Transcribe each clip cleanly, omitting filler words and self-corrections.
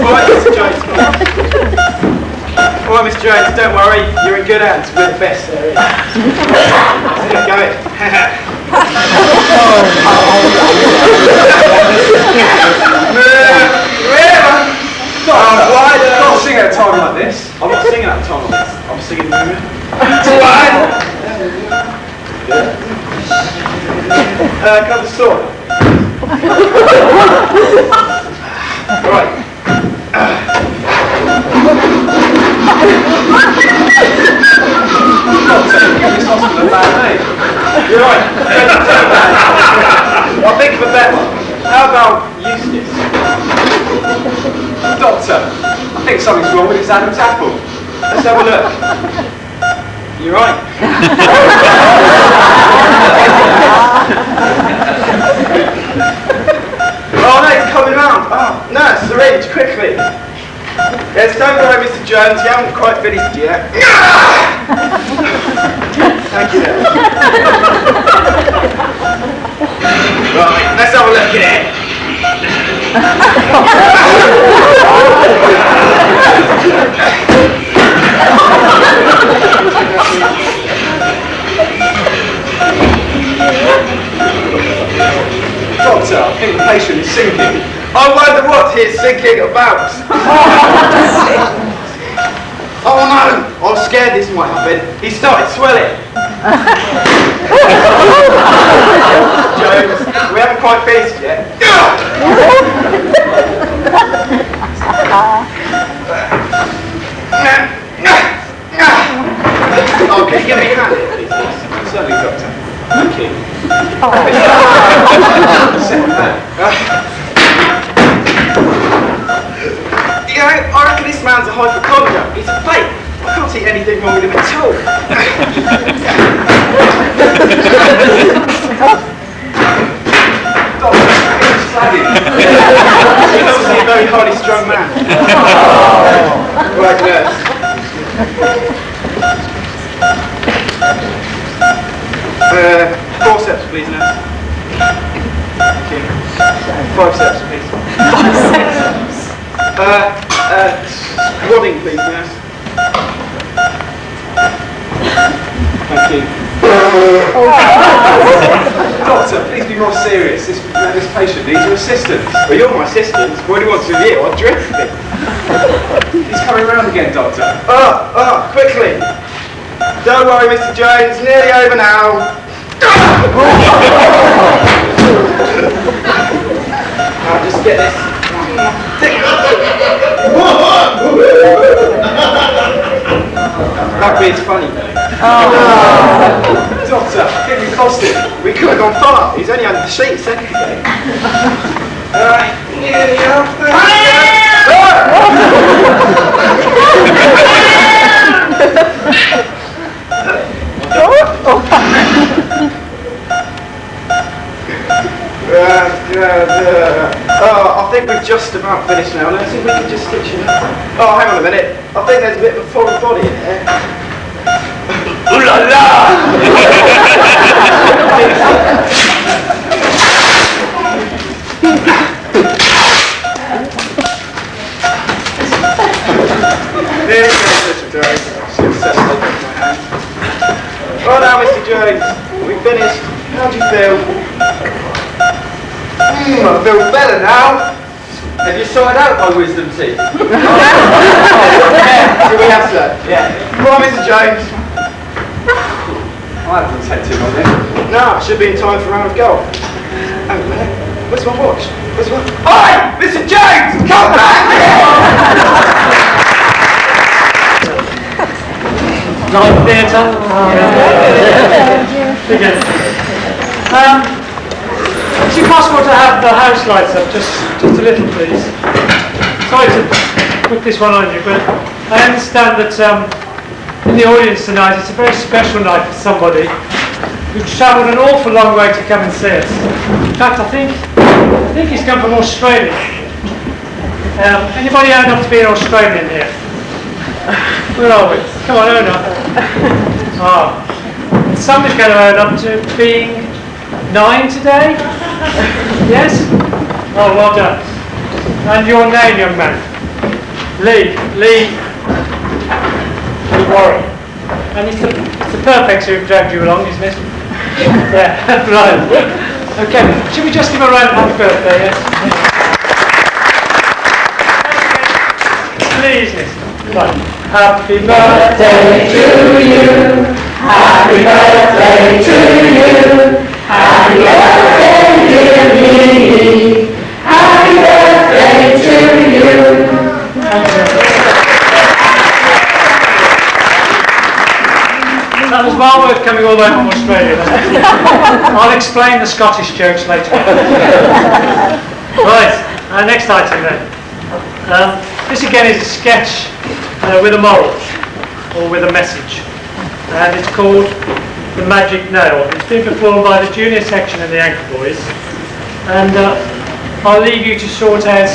Alright, Mr. Jones. Alright, Mr. Jones, don't worry, you're in good hands. We're the best there is. Let's go. Not singing at a time like this. I'm not singing at a time like this. I'm singing movement. Can I have the sword? Right. This hospital a bad name. You're right. I'll think of a better one. How about Eustace? Doctor, I think something's wrong with his Adam's apple. Let's have a look. You're right. Oh no, he's coming round. Oh, nurse, syringe, quickly. Yes, don't worry, Mr. Jones, you haven't quite finished yet. Thank you, nurse. Right, let's have a look at it. Doctor, I think the patient is sinking. I wonder what he's thinking about. Oh no, I'm scared this might happen. He started swelling. Jones, we haven't quite finished yet. Oh, can you give me a hand here, please? Certainly, Doctor. Thank you. You know, I reckon this man's a hypochondriac. He's a fake. I can't see anything wrong with him at all. He's obviously a very highly strung man. Right, nurse. Forceps, please, nurse. Thank you. 5 steps, please. Squatting, please, nurse. Thank you. Doctor, please be more serious. This patient needs your assistance. Well, you're my assistant. What do you want to do? I'll drift it. He's coming round again, Doctor. Quickly. Don't worry, Mr. Jones. Nearly over now. I'll just get this. That bit's funny though. Doctor, get me lost him. We could have gone far. He's only under the sheet a second ago. Alright, nearly I think we've just about finished now. Let's see if we can just stitch it up. Oh, hang on a minute. I think there's a bit of a foreign body in there. Ooh la la! There you go, Mr. Jones. Just set it up in my hand. Well now, Mr. Jones, we finished. How do you feel? I feel better now. Have you sorted out my wisdom teeth? Yeah, we have, sir. Yeah. Come on, Mr. Jones. I haven't take too long then. No, it should be in time for a round of golf. Hang on a minute. Where's my watch? Where's my... Oi! Mr. Jones! Come back here! Live theatre. Is it possible to have the house lights up just a little, please? Sorry to put this one on you, but I understand that in the audience tonight it's a very special night for somebody who's travelled an awful long way to come and see us. In fact, I think he's come from Australia. Anybody old enough to be an Australian here? Where are we? Come on, own up. the sum is going to add up to being 9 today. Yes? Oh, well done. And your name, young man? Lee Warren. And it's the perfect who dragged you along, isn't it? Yeah, right. Okay, should we just give a round of happy birthday, yes? Please, right. Happy birthday to you. Happy birthday to you. Happy birthday, dear Lee. Happy birthday to you. That was well worth coming all the way from Australia. I'll explain the Scottish jokes later. Right, next item then. This again is a sketch with a moral, or with a message. And it's called The Magic Nail. It's been performed by the junior section and the Anchor Boys. And I'll leave you to sort out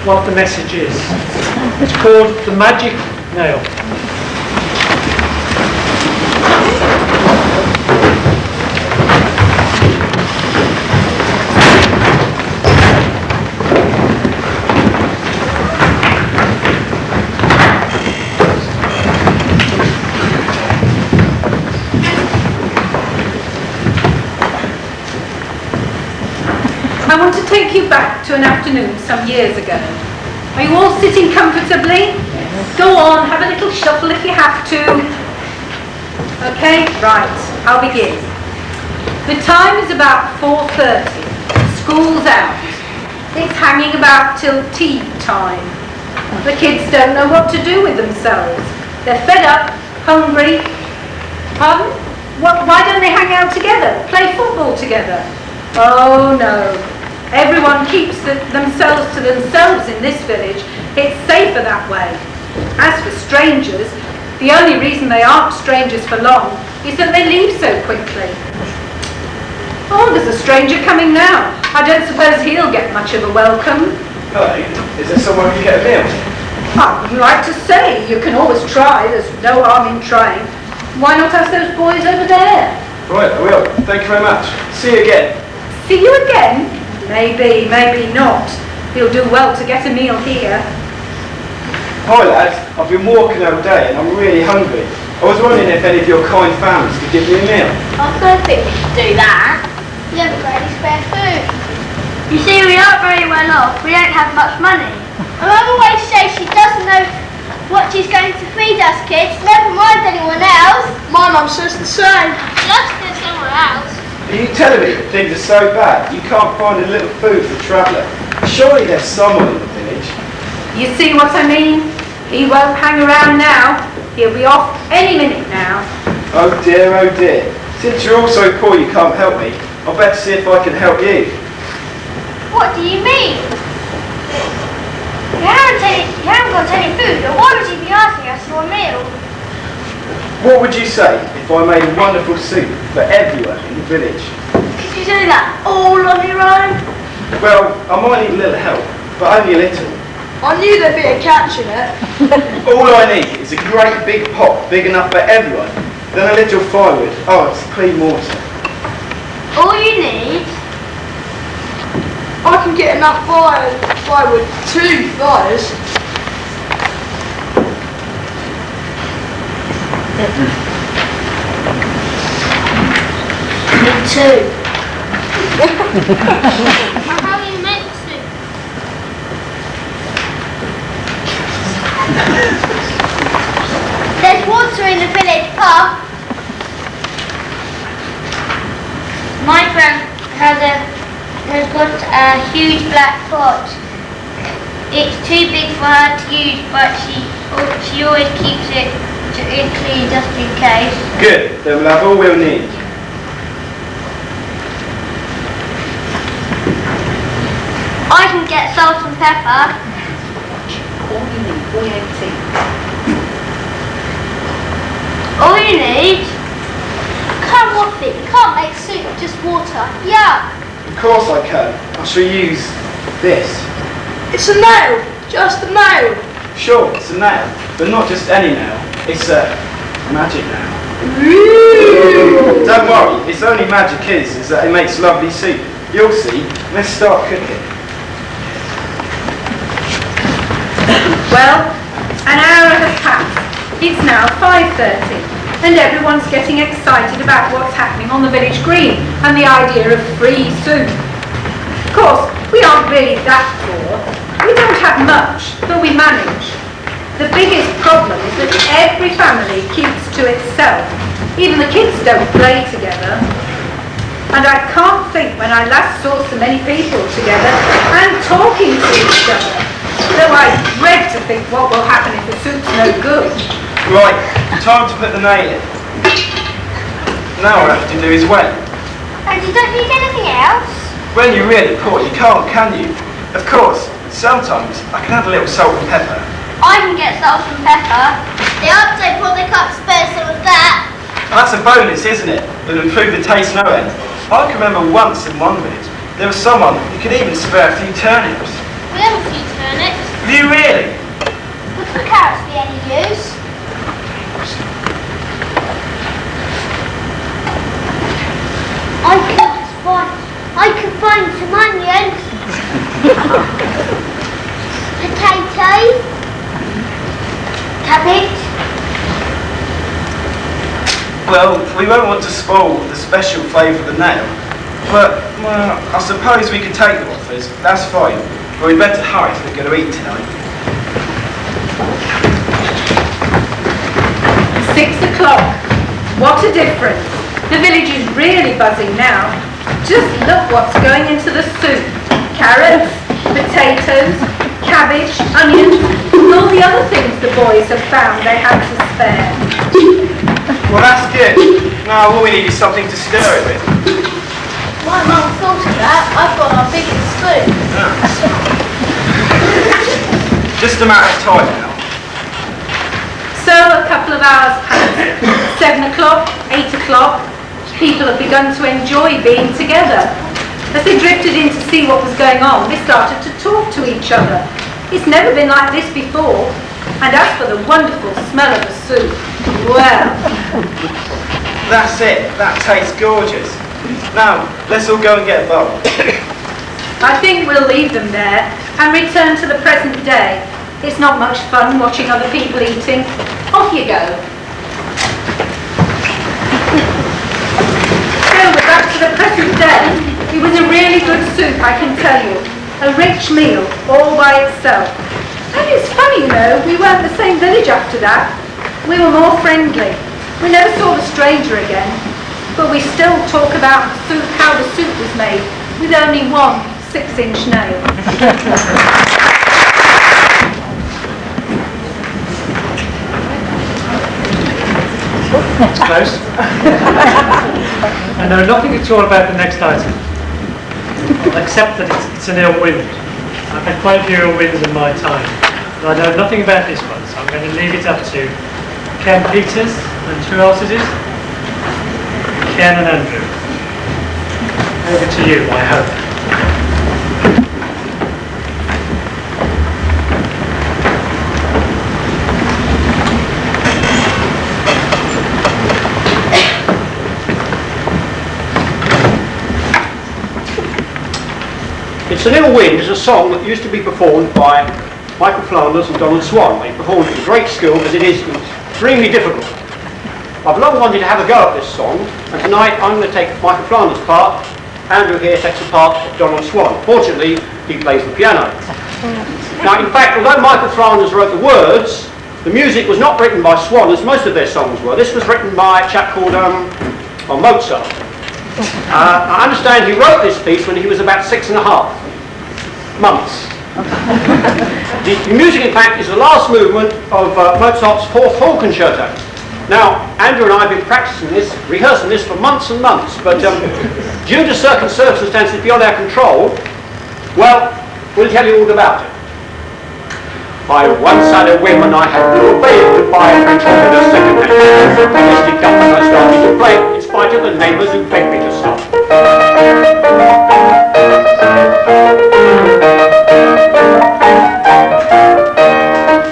what the message is. It's called The Magic Nail. I want to take you back to an afternoon some years ago. Are you all sitting comfortably? Go on, have a little shuffle if you have to. Okay, right, I'll begin. The time is about 4:30. School's out. It's hanging about till tea time. The kids don't know what to do with themselves. They're fed up, hungry. Pardon? Why don't they hang out together, play football together? Oh no. Everyone keeps themselves to themselves in this village. It's safer that way. As for strangers, the only reason they aren't strangers for long is that they leave so quickly. Oh, there's a stranger coming now. I don't suppose he'll get much of a welcome. Hello, is there somewhere we can get a meal? I wouldn't like to say. You can always try. There's no harm in trying. Why not ask those boys over there? Right, I will. Thank you very much. See you again. See you again? Maybe, maybe not. You'll do well to get a meal here. Hi lads, I've been walking all day and I'm really hungry. I was wondering if any of your kind families could give me a meal. I don't think we should do that. You haven't got any spare food. You see, we aren't very well off. We don't have much money. My mum always says she doesn't know what she's going to feed us kids, never mind anyone else. My mum says the same. Just go somewhere else. Are you telling me that things are so bad you can't find a little food for a traveller? Surely there's someone in the village. You see what I mean? He won't hang around now. He'll be off any minute now. Oh dear, oh dear. Since you're all so poor you can't help me, I'll better see if I can help you. What do you mean? You haven't got any food, but why would you be asking us for a meal? What would you say if I made a wonderful soup for everyone in the village? Could you do that all on your own? Well, I might need a little help, but only a little. I knew there'd be a catch in it. All I need is a great big pot, big enough for everyone, then a little firewood. Oh, it's clean water. All you need... I can get enough firewood, 2 fires. Me too. How are you meant to? There's water in the village pub. My friend has got a huge black pot. It's too big for her to use, but she always keeps it clean just in case. Good, then we'll have all we'll need. I can get salt and pepper. All you need, boy, 18. All you need? Come off it. You can't make soup with just water. Yuck. Of course I can. I shall use this. It's a nail, just a nail. Sure, it's a nail, but not just any nail. It's a magic nail. Ooh. Its only magic is that it makes lovely soup. You'll see. Let's start cooking. Well, an hour has passed. It's now 5:30 and everyone's getting excited about what's happening on the village green and the idea of free soup. Of course, we aren't really that poor. We don't have much, but we manage. The biggest problem is that every family keeps to itself. Even the kids don't play together. And I can't think when I last saw so many people together and talking to each other. Though I dread to think what will happen if the soup's no good. Right, time to put the nail in. Now all I have to do is wait. And you don't need anything else? When you're really poor, you can't, can you? Of course, sometimes I can add a little salt and pepper. I can get salt and pepper. The update probably can't spare some of that. That's a bonus, isn't it? It'll improve the taste no end. I can remember once in one village, there was someone who could even spare a few turnips. We have a few turnips. Have you really? Would the carrots be any use? I could find some onions. Potatoes. Cabbage. Well, we won't want to spoil the special flavour of the nail, but, well, I suppose we could take the offers. That's fine. But we'd better hurry if we're going to eat tonight. 6 o'clock. What a difference. The village is really buzzing now. Just look what's going into the soup. Carrots, potatoes, cabbage, onions, and all the other things the boys have found they had to spare. Well, that's good. Now all we need is something to stir it with. My mum thought of that. I've got our biggest spoon. Just a matter of time now. So a couple of hours passed. 7 o'clock, 8 o'clock. People have begun to enjoy being together. As they drifted in to see what was going on, they started to talk to each other. It's never been like this before. And as for the wonderful smell of the soup, well. That's it. That tastes gorgeous. Now, let's all go and get a bowl. I think we'll leave them there and return to the present day. It's not much fun watching other people eating. Off you go. So we're back to the present day. It was a really good soup, I can tell you. A rich meal, all by itself. And it's funny, you know, we weren't the same village after that. We were more friendly. We never saw the stranger again. But we still talk about the soup, how the soup was made, with only one 6-inch nail. Close. I know nothing at all about the next item, except that it's an ill wind. I've had quite a few ill winds in my time, but I know nothing about this one, so I'm going to leave it up to Ken Peters, and who else is it? Ken and Andrew. Over to you, I hope. It's an Ill Wind is a song that used to be performed by Michael Flanders and Donald Swan. They performed it with great skill because it is extremely difficult. I've long wanted to have a go at this song, and tonight I'm going to take Michael Flanders' part. Andrew here takes the part of Donald Swan. Fortunately, he plays the piano. Now, in fact, although Michael Flanders wrote the words, the music was not written by Swan, as most of their songs were. This was written by a chap called Mozart. I understand he wrote this piece when he was about 6.5 months. The music, in fact, is the last movement of Mozart's 4th Hall Concerto. Now, Andrew and I have been practicing this, rehearsing this for months and months, but due to circumstances beyond our control, well, we'll tell you all about it. I once had a whim and I had no bail to buy a French horn with a second hand. I missed it up and I started to play, in spite of the neighbours who begged me to stop.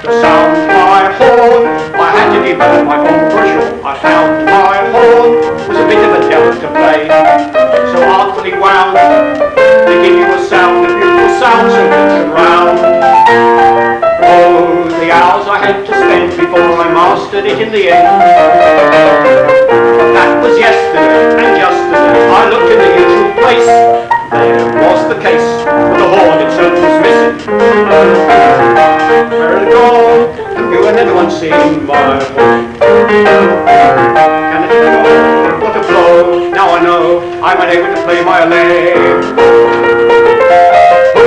To sound my horn, I had to develop my own version. I found my horn was a bit of a devils to play. So artfully wound, they give you a sound, a beautiful sound, so rich and round. Oh, the hours I had to spend before I mastered it in the end. But that was yesterday, and just as I looked in the usual place, there was the case, but the horn itself was missing. Where it gone? And you and everyone seen my horn. Can it go? What a blow! Now I know I'm unable to play my leg. Who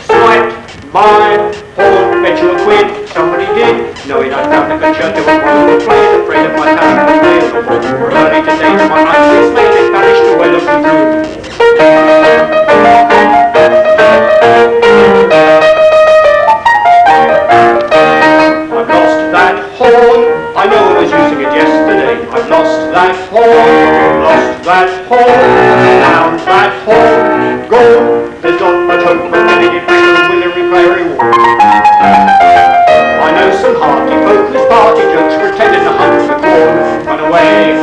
swiped my horn? Bet you a quid. Somebody did. Knowing I'd found a good church, there was one who would play it. Afraid of my talent to play the horn. Early today to my eyes, made it vanished away looking through. I've lost that horn. I know I was using it yesterday. I've lost that horn. Lost that horn. Found that horn. Gone. There's not much hope of getting it back to the Willery Prairie Wall. I know some hearty folk whose party jokes pretended to hunt the corn. Run away,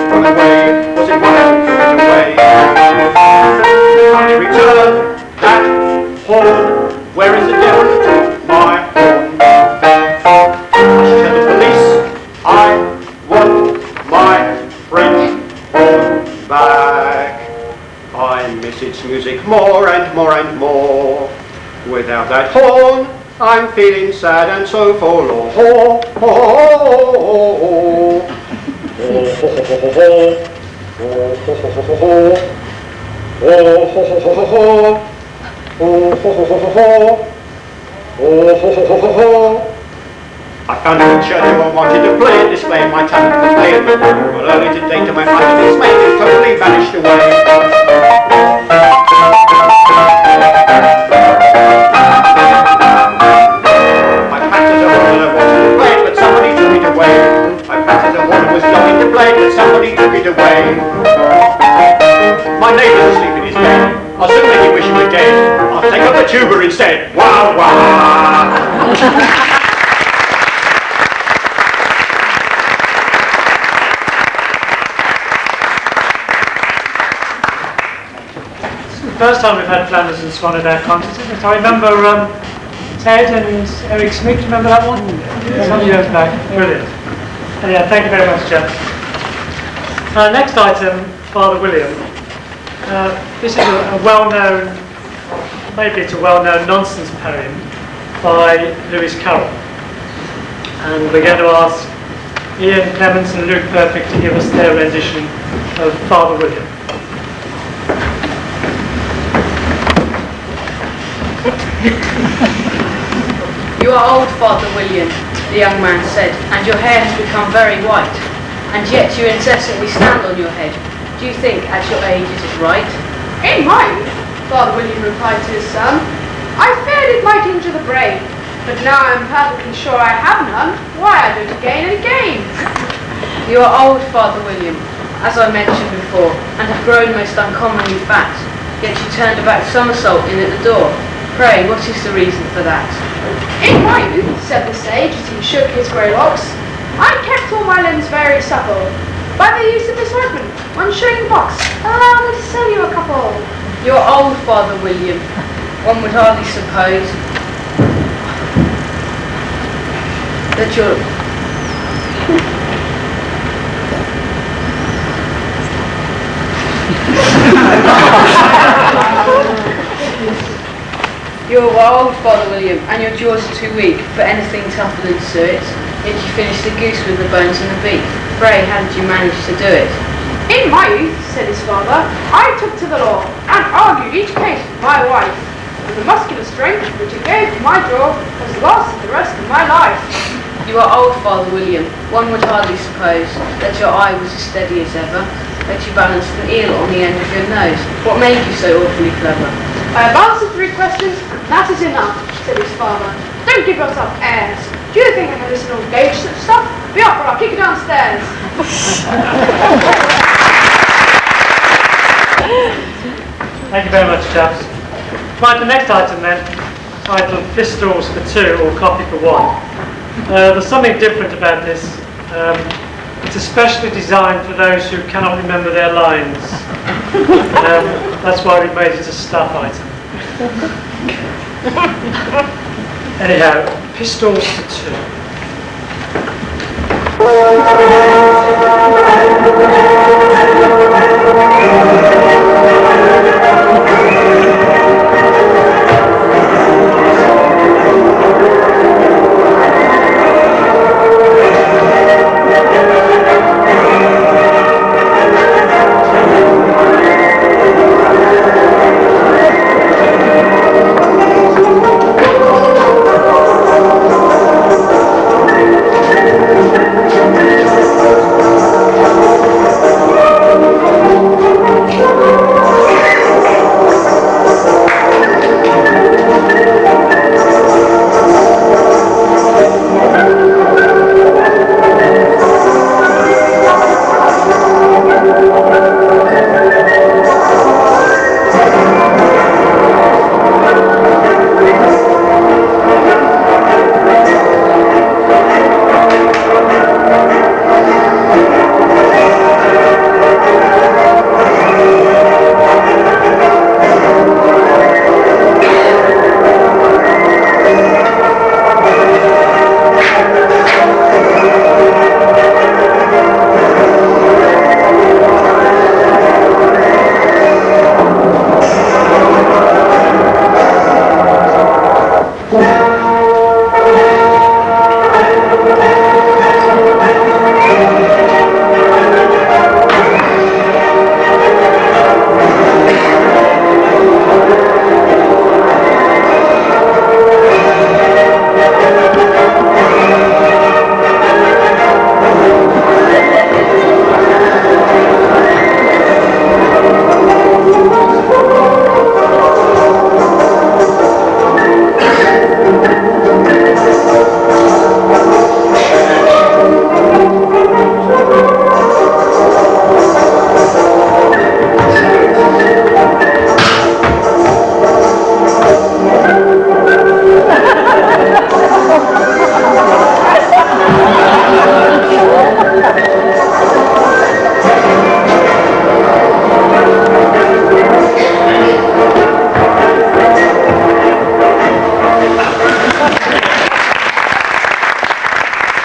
was it one of them away? Can't you return that horn? Where is the devil who took my horn? I should tell the police I want my French horn back. I miss its music more and more and more. Without that horn, I'm feeling sad and so forlorn. Ho, ho, ho, ho, I found a picture I wanted to play it, displaying my talent for playing the horn. But early today to my mind it's made it totally vanished away. Somebody took it away. My neighbour's asleep in his bed. I'll soon make him wish he were dead. I'll take up the tuba instead. Wah wah! This is the first time we've had Flanders and Swan at our concert, isn't it? I remember Ted and Eric Smith, remember that one? Some years back. Brilliant. Yeah, thank you very much, Jeff. Next item, Father William. This is a well-known, maybe it's a well-known nonsense poem by Lewis Carroll. And we're going to ask Ian Clements and Luke Perfect to give us their rendition of Father William. You are old, Father William, the young man said, and your hair has become very white. And yet you incessantly stand on your head. Do you think, at your age, it is right? In my youth, Father William replied to his son, I feared it might injure the brain, but now I am perfectly sure I have none. Why, I do it again and again. You are old, Father William, as I mentioned before, and have grown most uncommonly fat. Yet you turned a back somersault in at the door. Pray, what is the reason for that? In my youth, said the sage as he shook his grey locks, I kept all my limbs very supple. By the use of this ointment, 1 shilling a box. Allow me to sell you a couple. You are old, Father William. One would hardly suppose that you're... You're old, Father William, and your jaws are too weak for anything tougher than suet. Yet you finished the goose with the bones and the beef. Pray, how did you manage to do it? In my youth, said his father, I took to the law and argued each case with my wife. And the muscular strength which it gave to my jaw has lasted the rest of my life. You are old, Father William. One would hardly suppose that your eye was as steady as ever, that you balanced an eel on the end of your nose. What made you so awfully clever? I have answered 3 questions, that is enough, said his father. Don't give yourself airs. Do you think I can listen or gauge such stuff? Be off or I'll kick you downstairs. Thank you very much, chaps. Right, the next item then, titled Pistols for 2 or Coffee for 1. There's something different about this. It's It's especially designed for those who cannot remember their lines. That's why we made it a staff item. Anyhow, pistols to 2.